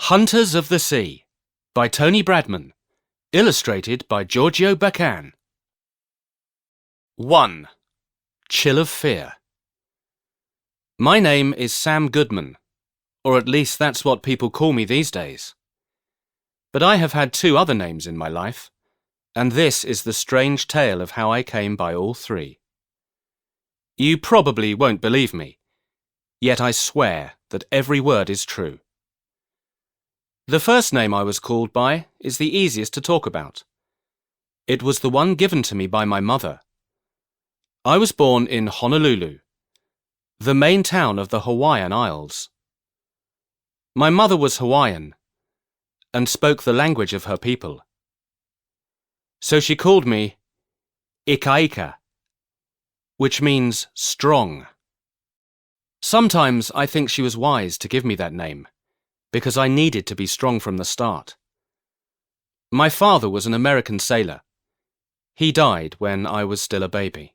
Hunters of the Sea by Tony Bradman, illustrated by Giorgio Baccan. 1. Chill of Fear. My name is Sam Goodman, or at least that's what people call me these days. But I have had 2 other names in my life, and this is the strange tale of how I came by all 3. You probably won't believe me, yet I swear that every word is true. The first name I was called by is the easiest to talk about. It was the one given to me by my mother. I was born in Honolulu, the main town of the Hawaiian Isles. My mother was Hawaiian and spoke the language of her people. So she called me Ikaika, which means strong. Sometimes I think she was wise to give me that name, because I needed to be strong from the start. My father was an American sailor. He died when I was still a baby.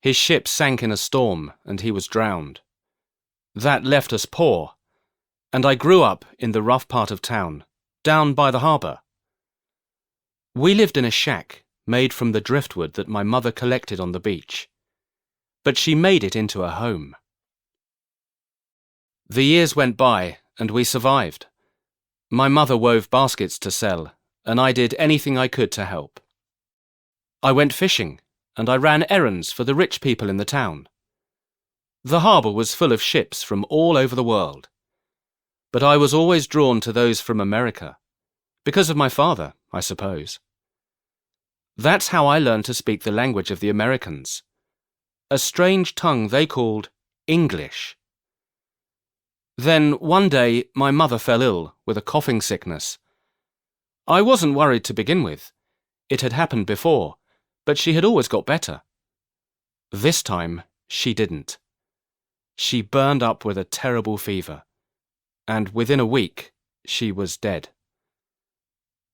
His ship sank in a storm and he was drowned. That left us poor, and I grew up in the rough part of town, down by the harbour. We lived in a shack made from the driftwood that my mother collected on the beach, but she made it into a home. The years went by and we survived. My mother wove baskets to sell, and I did anything I could to help. I went fishing, and I ran errands for the rich people in the town. The harbour was full of ships from all over the world, but I was always drawn to those from America, because of my father, I suppose. That's how I learned to speak the language of the Americans, a strange tongue they called English. Then, one day, my mother fell ill with a coughing sickness. I wasn't worried to begin with. It had happened before, but she had always got better. This time, she didn't. She burned up with a terrible fever, and within a week, she was dead.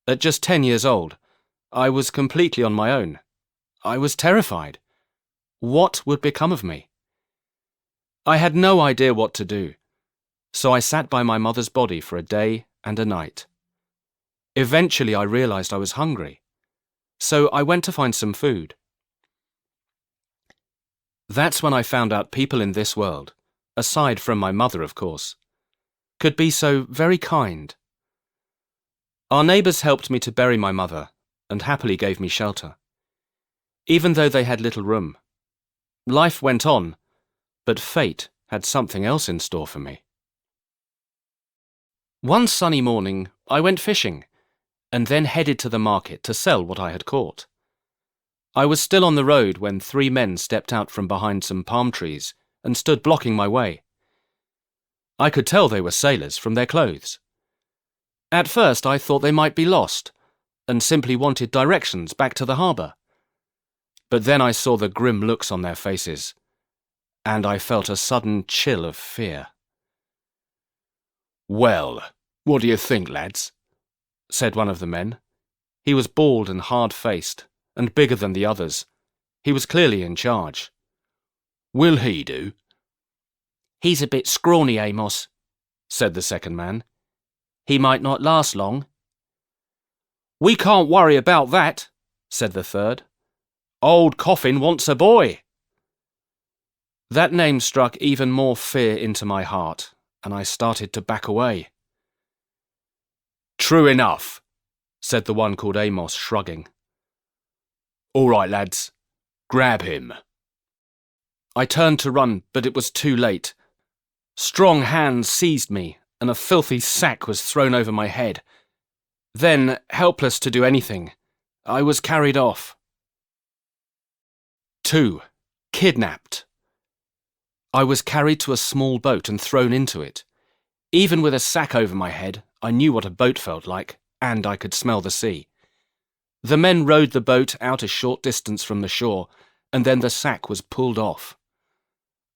At just 10 years old, I was completely on my own. I was terrified. What would become of me? I had no idea what to do. So I sat by my mother's body for a day and a night. Eventually I realized I was hungry, so I went to find some food. That's when I found out people in this world, aside from my mother of course, could be so very kind. Our neighbours helped me to bury my mother and happily gave me shelter, even though they had little room. Life went on, but fate had something else in store for me. One sunny morning, I went fishing, and then headed to the market to sell what I had caught. I was still on the road when 3 men stepped out from behind some palm trees and stood blocking my way. I could tell they were sailors from their clothes. At first I thought they might be lost, and simply wanted directions back to the harbour. But then I saw the grim looks on their faces, and I felt a sudden chill of fear. "Well, what do you think, lads?" said one of the men. He was bald and hard-faced, and bigger than the others. He was clearly in charge. "Will he do?" "He's a bit scrawny, Amos," said the second man. "He might not last long." "We can't worry about that," said the third. "Old Coffin wants a boy." That name struck even more fear into my heart, and I started to back away. "True enough," said the one called Amos, shrugging. "All right, lads, grab him." I turned to run, but it was too late. Strong hands seized me, and a filthy sack was thrown over my head. Then, helpless to do anything, I was carried off. 2. Kidnapped. I was carried to a small boat and thrown into it. Even with a sack over my head, I knew what a boat felt like, and I could smell the sea. The men rowed the boat out a short distance from the shore, and then the sack was pulled off.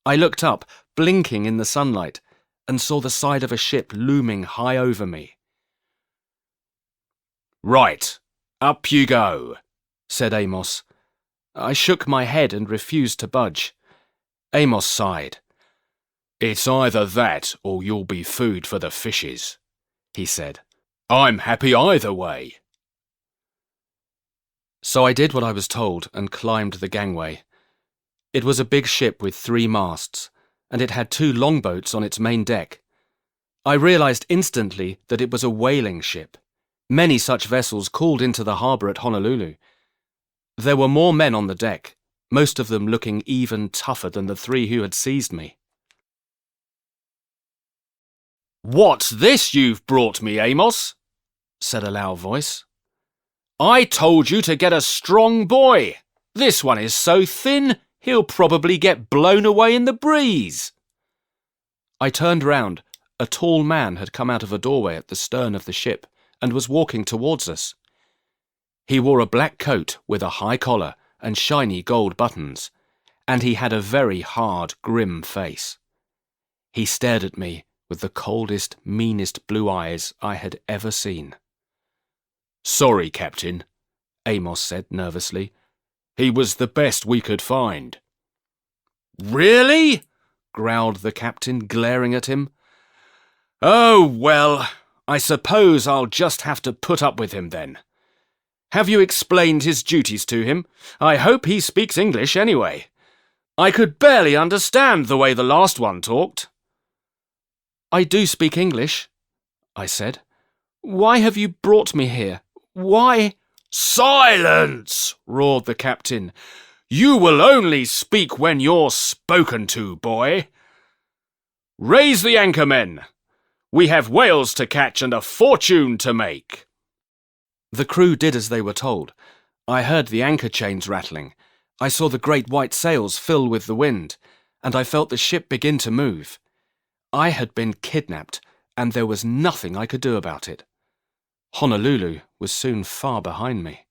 I looked up, blinking in the sunlight, and saw the side of a ship looming high over me. "Right, up you go," said Amos. I shook my head and refused to budge. Amos sighed. "It's either that or you'll be food for the fishes," he said. "I'm happy either way." So I did what I was told and climbed the gangway. It was a big ship with 3 masts, and it had 2 longboats on its main deck. I realized instantly that it was a whaling ship. Many such vessels called into the harbour at Honolulu. There were more men on the deck, most of them looking even tougher than the 3 who had seized me. "What's this you've brought me, Amos?" said a loud voice. "I told you to get a strong boy. This one is so thin, he'll probably get blown away in the breeze." I turned round. A tall man had come out of a doorway at the stern of the ship and was walking towards us. He wore a black coat with a high collar and shiny gold buttons, and he had a very hard, grim face. He stared at me with the coldest, meanest blue eyes I had ever seen. "Sorry, Captain," Amos said nervously. "He was the best we could find." "Really?" growled the captain, glaring at him. "Oh, well, I suppose I'll just have to put up with him then. Have you explained his duties to him? I hope he speaks English anyway. I could barely understand the way the last one talked." "I do speak English," I said. "Why have you brought me here? Why—" "Silence!" roared the captain. "You will only speak when you're spoken to, boy. Raise the anchor, men. We have whales to catch and a fortune to make." The crew did as they were told. I heard the anchor chains rattling. I saw the great white sails fill with the wind, and I felt the ship begin to move. I had been kidnapped, and there was nothing I could do about it. Honolulu was soon far behind me.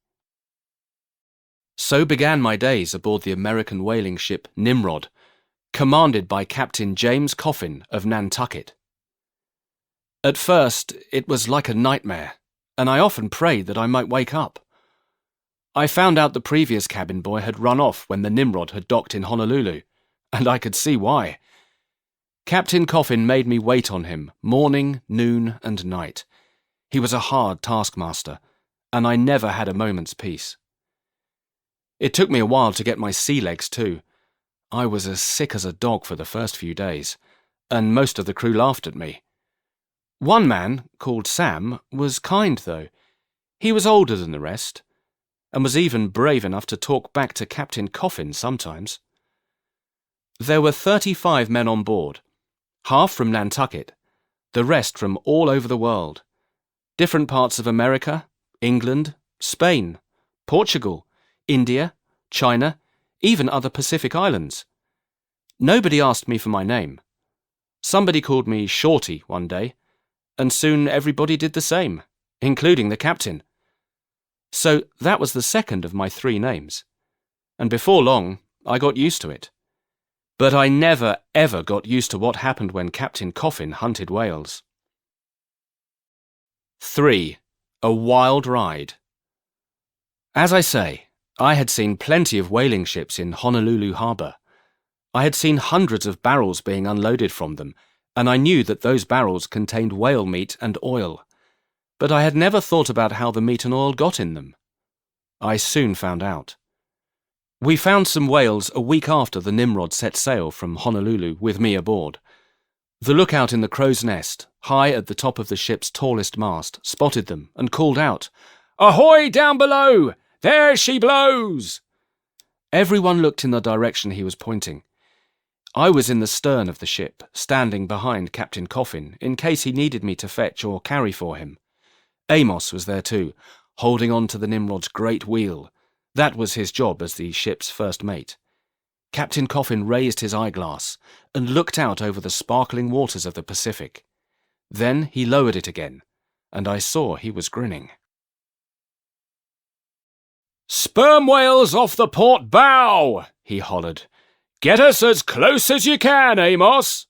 So began my days aboard the American whaling ship Nimrod, commanded by Captain James Coffin of Nantucket. At first, it was like a nightmare, and I often prayed that I might wake up. I found out the previous cabin boy had run off when the Nimrod had docked in Honolulu, and I could see why. Captain Coffin made me wait on him morning, noon, and night. He was a hard taskmaster, and I never had a moment's peace. It took me a while to get my sea legs too. I was as sick as a dog for the first few days, and most of the crew laughed at me. One man, called Sam, was kind though. He was older than the rest, and was even brave enough to talk back to Captain Coffin sometimes. There were 35 men on board, half from Nantucket, the rest from all over the world. Different parts of America, England, Spain, Portugal, India, China, even other Pacific islands. Nobody asked me for my name. Somebody called me Shorty one day, and soon everybody did the same, including the captain. So that was the second of my 3 names, and before long I got used to it. But I never ever got used to what happened when Captain Coffin hunted whales. 3. A wild ride. As I say, I had seen plenty of whaling ships in Honolulu Harbour. I had seen hundreds of barrels being unloaded from them, and I knew that those barrels contained whale meat and oil. But I had never thought about how the meat and oil got in them. I soon found out. We found some whales a week after the Nimrod set sail from Honolulu with me aboard. The lookout in the crow's nest, high at the top of the ship's tallest mast, spotted them and called out, "Ahoy down below! There she blows!" Everyone looked in the direction he was pointing. I was in the stern of the ship, standing behind Captain Coffin, in case he needed me to fetch or carry for him. Amos was there too, holding on to the Nimrod's great wheel. That was his job as the ship's first mate. Captain Coffin raised his eyeglass and looked out over the sparkling waters of the Pacific. Then he lowered it again, and I saw he was grinning. "Sperm whales off the port bow!" he hollered. "Get us as close as you can, Amos!"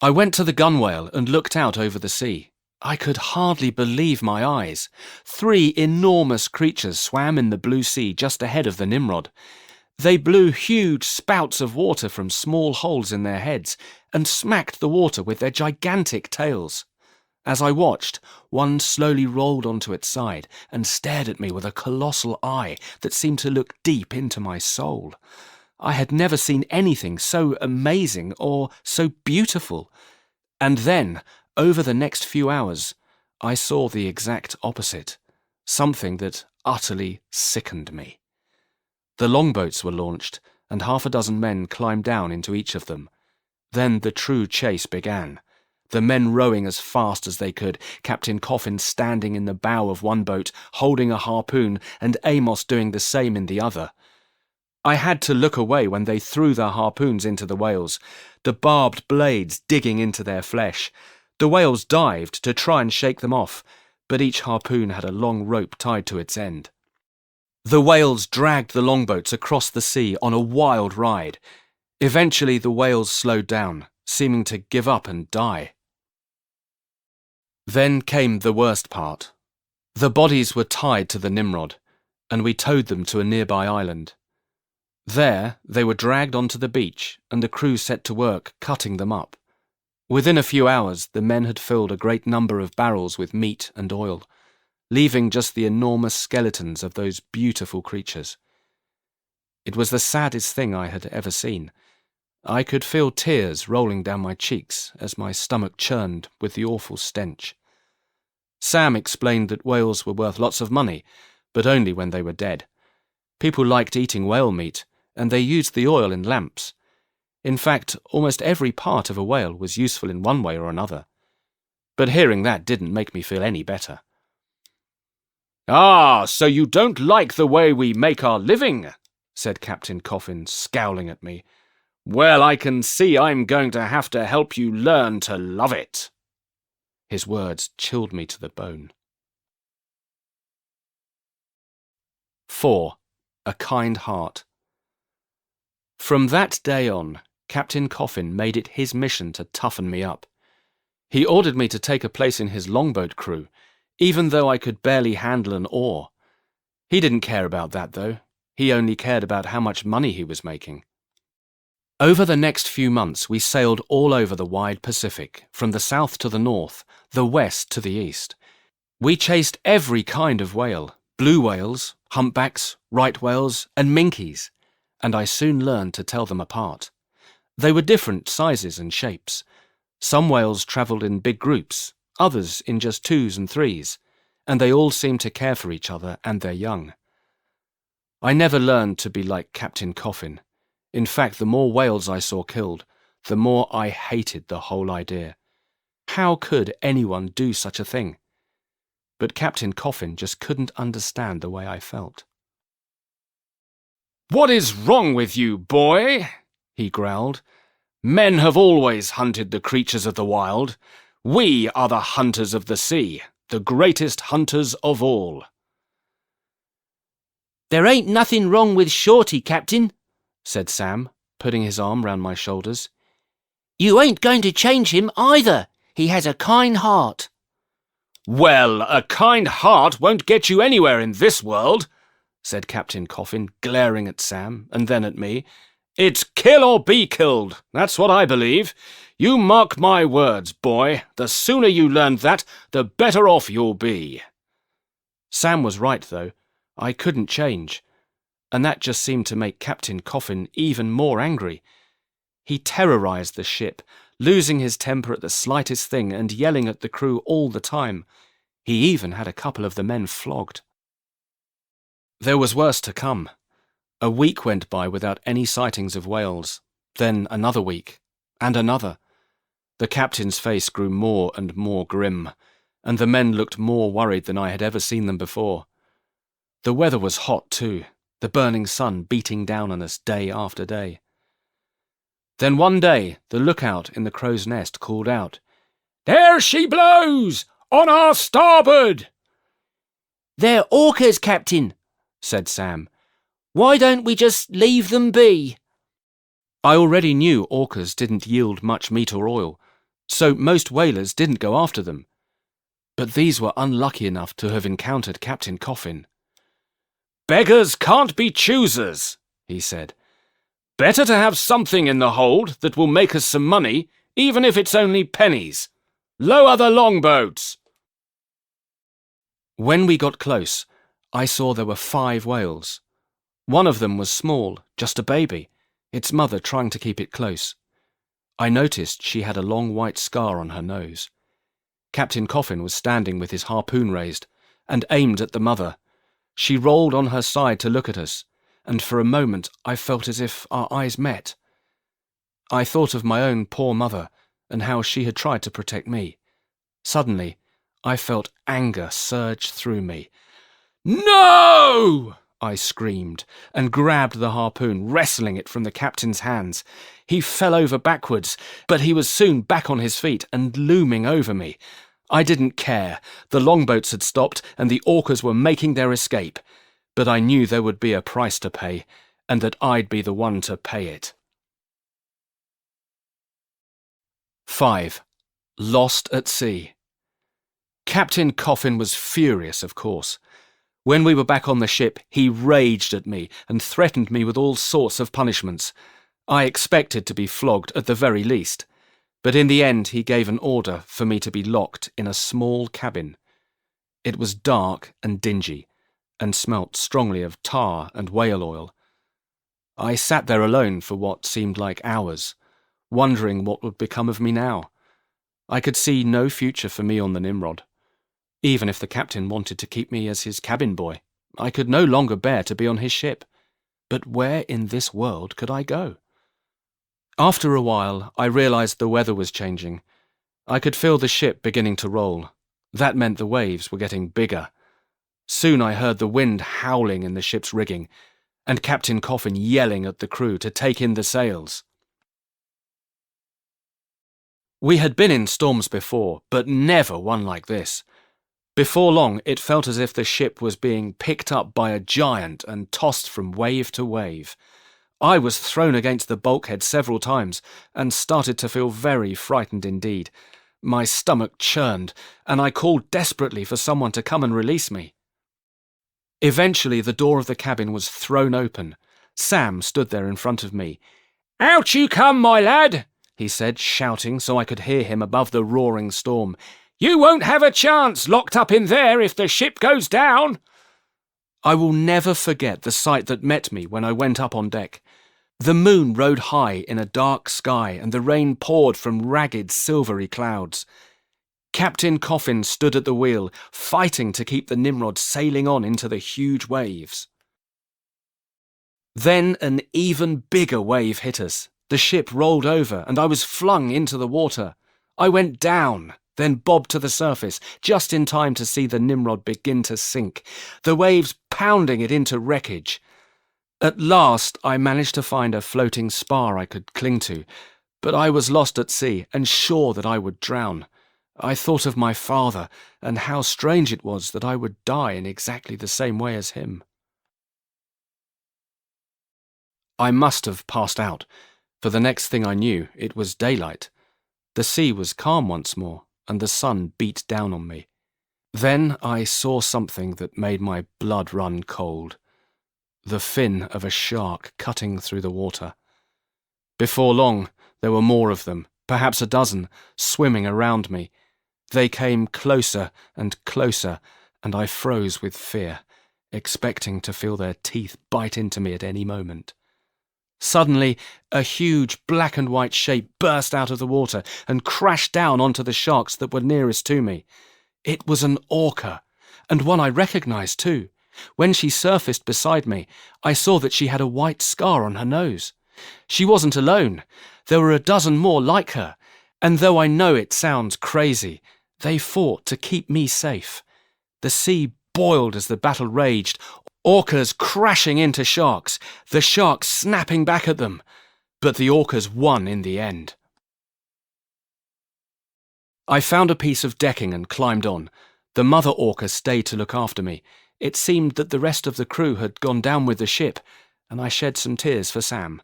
I went to the gunwale and looked out over the sea. I could hardly believe my eyes. 3 enormous creatures swam in the blue sea just ahead of the Nimrod. They blew huge spouts of water from small holes in their heads and smacked the water with their gigantic tails. As I watched, one slowly rolled onto its side and stared at me with a colossal eye that seemed to look deep into my soul. I had never seen anything so amazing or so beautiful. And then, over the next few hours, I saw the exact opposite, something that utterly sickened me. The longboats were launched, and 6 men climbed down into each of them. Then the true chase began. The men rowing as fast as they could, Captain Coffin standing in the bow of one boat, holding a harpoon, and Amos doing the same in the other. I had to look away when they threw their harpoons into the whales, the barbed blades digging into their flesh. The whales dived to try and shake them off, but each harpoon had a long rope tied to its end. The whales dragged the longboats across the sea on a wild ride. Eventually the whales slowed down, seeming to give up and die. Then came the worst part. The bodies were tied to the Nimrod, and we towed them to a nearby island. There they were dragged onto the beach, and the crew set to work cutting them up. Within a few hours, the men had filled a great number of barrels with meat and oil, leaving just the enormous skeletons of those beautiful creatures. It was the saddest thing I had ever seen. I could feel tears rolling down my cheeks as my stomach churned with the awful stench. Sam explained that whales were worth lots of money, but only when they were dead. People liked eating whale meat, and they used the oil in lamps. In fact, almost every part of a whale was useful in one way or another. But hearing that didn't make me feel any better. "Ah, so you don't like the way we make our living?" said Captain Coffin, scowling at me. "Well, I can see I'm going to have to help you learn to love it." His words chilled me to the bone. 4. A Kind Heart. From that day on, Captain Coffin made it his mission to toughen me up. He ordered me to take a place in his longboat crew, even though I could barely handle an oar. He didn't care about that, though. He only cared about how much money he was making. Over the next few months, we sailed all over the wide Pacific, from the south to the north, the west to the east. We chased every kind of whale, blue whales, humpbacks, right whales, and minkies, and I soon learned to tell them apart. They were different sizes and shapes. Some whales travelled in big groups, others in just 2s and 3s, and they all seemed to care for each other and their young. I never learned to be like Captain Coffin. In fact, the more whales I saw killed, the more I hated the whole idea. How could anyone do such a thing? But Captain Coffin just couldn't understand the way I felt. "What is wrong with you, boy?" he growled. "Men have always hunted the creatures of the wild. We are the hunters of the sea, the greatest hunters of all." "There ain't nothing wrong with Shorty, Captain," said Sam, putting his arm round my shoulders. "You ain't going to change him either. He has a kind heart." "Well, a kind heart won't get you anywhere in this world," said Captain Coffin, glaring at Sam and then at me. "It's kill or be killed, that's what I believe. You mark my words, boy. The sooner you learn that, the better off you'll be." Sam was right, though. I couldn't change. And that just seemed to make Captain Coffin even more angry. He terrorised the ship, losing his temper at the slightest thing and yelling at the crew all the time. He even had a couple of the men flogged. There was worse to come. A week went by without any sightings of whales, then another week, and another. The captain's face grew more and more grim, and the men looked more worried than I had ever seen them before. The weather was hot too, the burning sun beating down on us day after day. Then one day, the lookout in the crow's nest called out, "There she blows! On our starboard!" "They're orcas, Captain," said Sam. "Why don't we just leave them be?" I already knew orcas didn't yield much meat or oil, so most whalers didn't go after them. But these were unlucky enough to have encountered Captain Coffin. "Beggars can't be choosers," he said. "Better to have something in the hold that will make us some money, even if it's only pennies. Lower the longboats! When we got close, I saw there were 5 whales. One of them was small, just a baby, its mother trying to keep it close. I noticed she had a long white scar on her nose. Captain Coffin was standing with his harpoon raised and aimed at the mother. She rolled on her side to look at us, and for a moment I felt as if our eyes met. I thought of my own poor mother and how she had tried to protect me. Suddenly, I felt anger surge through me. "No!" I screamed, and grabbed the harpoon, wrestling it from the captain's hands. He fell over backwards, but he was soon back on his feet and looming over me. I didn't care. The longboats had stopped, and the orcas were making their escape. But I knew there would be a price to pay, and that I'd be the one to pay it. 5. Lost at sea. Captain Coffin was furious, of course. When we were back on the ship, he raged at me and threatened me with all sorts of punishments. I expected to be flogged at the very least, but in the end he gave an order for me to be locked in a small cabin. It was dark and dingy, and smelt strongly of tar and whale oil. I sat there alone for what seemed like hours, wondering what would become of me now. I could see no future for me on the Nimrod. Even if the captain wanted to keep me as his cabin boy, I could no longer bear to be on his ship. But where in this world could I go? After a while, I realized the weather was changing. I could feel the ship beginning to roll. That meant the waves were getting bigger. Soon I heard the wind howling in the ship's rigging, and Captain Coffin yelling at the crew to take in the sails. We had been in storms before, but never one like this. Before long, it felt as if the ship was being picked up by a giant and tossed from wave to wave. I was thrown against the bulkhead several times and started to feel very frightened indeed. My stomach churned, and I called desperately for someone to come and release me. Eventually, the door of the cabin was thrown open. Sam stood there in front of me. "Out you come, my lad," he said, shouting so I could hear him above the roaring storm. "You won't have a chance locked up in there if the ship goes down." I will never forget the sight that met me when I went up on deck. The moon rode high in a dark sky, and the rain poured from ragged, silvery clouds. Captain Coffin stood at the wheel, fighting to keep the Nimrod sailing on into the huge waves. Then an even bigger wave hit us. The ship rolled over, and I was flung into the water. I went down, then bobbed to the surface, just in time to see the Nimrod begin to sink, the waves pounding it into wreckage. At last I managed to find a floating spar I could cling to, but I was lost at sea and sure that I would drown. I thought of my father and how strange it was that I would die in exactly the same way as him. I must have passed out, for the next thing I knew it was daylight. The sea was calm once more, and the sun beat down on me. Then I saw something that made my blood run cold. The fin of a shark cutting through the water. Before long, there were more of them, perhaps a dozen, swimming around me. They came closer and closer, and I froze with fear, expecting to feel their teeth bite into me at any moment. Suddenly, a huge black and white shape burst out of the water and crashed down onto the sharks that were nearest to me. It was an orca, and one I recognized too. When she surfaced beside me, I saw that she had a white scar on her nose. She wasn't alone. There were a dozen more like her, and though I know it sounds crazy, they fought to keep me safe. The sea boiled as the battle raged, orcas crashing into sharks, the sharks snapping back at them. But the orcas won in the end. I found a piece of decking and climbed on. The mother orca stayed to look after me. It seemed that the rest of the crew had gone down with the ship, and I shed some tears for Sam.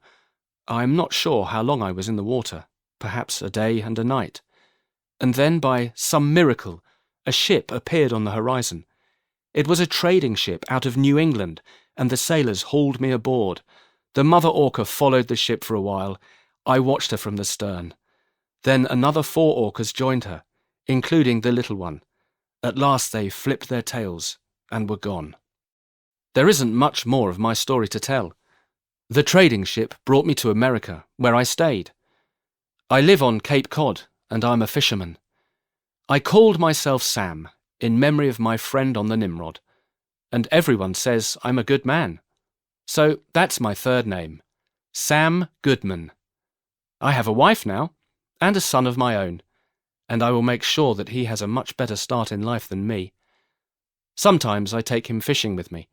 I'm not sure how long I was in the water, perhaps a day and a night. And then, by some miracle, a ship appeared on the horizon. It was a trading ship out of New England, and the sailors hauled me aboard. The mother orca followed the ship for a while. I watched her from the stern. Then another 4 orcas joined her. including the little one. At last they flipped their tails and were gone. There isn't much more of my story to tell. The trading ship brought me to America, where I stayed. I live on Cape Cod, and I'm a fisherman. I called myself Sam, in memory of my friend on the Nimrod, and everyone says I'm a good man. So that's my third name, Sam Goodman. I have a wife now, and a son of my own, and I will make sure that he has a much better start in life than me. Sometimes I take him fishing with me,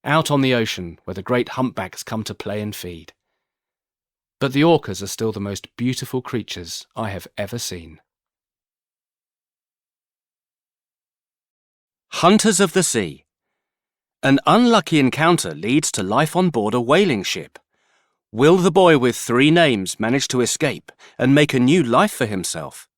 out on the ocean where the great humpbacks come to play and feed. But the orcas are still the most beautiful creatures I have ever seen. Hunters of the Sea. An unlucky encounter leads to life on board a whaling ship. Will the boy with 3 names manage to escape and make a new life for himself?